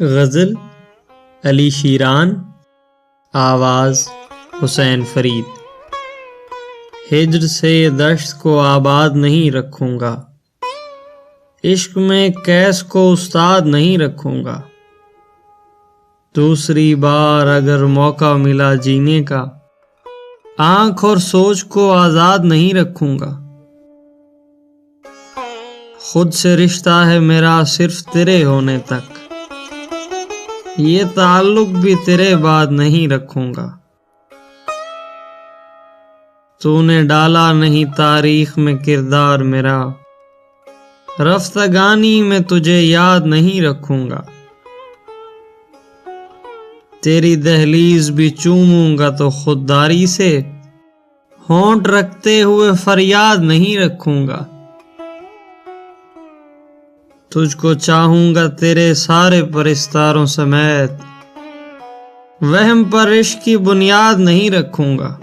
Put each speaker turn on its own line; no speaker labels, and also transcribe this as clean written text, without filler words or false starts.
غزل علی شیران، آواز حسین فرید۔ ہجر سے دشت کو آباد نہیں رکھوں گا، عشق میں کیس کو استاد نہیں رکھوں گا۔ دوسری بار اگر موقع ملا جینے کا، آنکھ اور سوچ کو آزاد نہیں رکھوں گا۔ خود سے رشتہ ہے میرا صرف تیرے ہونے تک، یہ تعلق بھی تیرے بعد نہیں رکھوں گا۔ تو نے ڈالا نہیں تاریخ میں کردار میرا، رفتگانی میں تجھے یاد نہیں رکھوں گا۔ تیری دہلیز بھی چوموں گا تو خودداری سے، ہونٹ رکھتے ہوئے فریاد نہیں رکھوں گا۔ تجھ کو چاہوں گا تیرے سارے پرستاروں سمیت، وہم پر عشق کی بنیاد نہیں رکھوں گا۔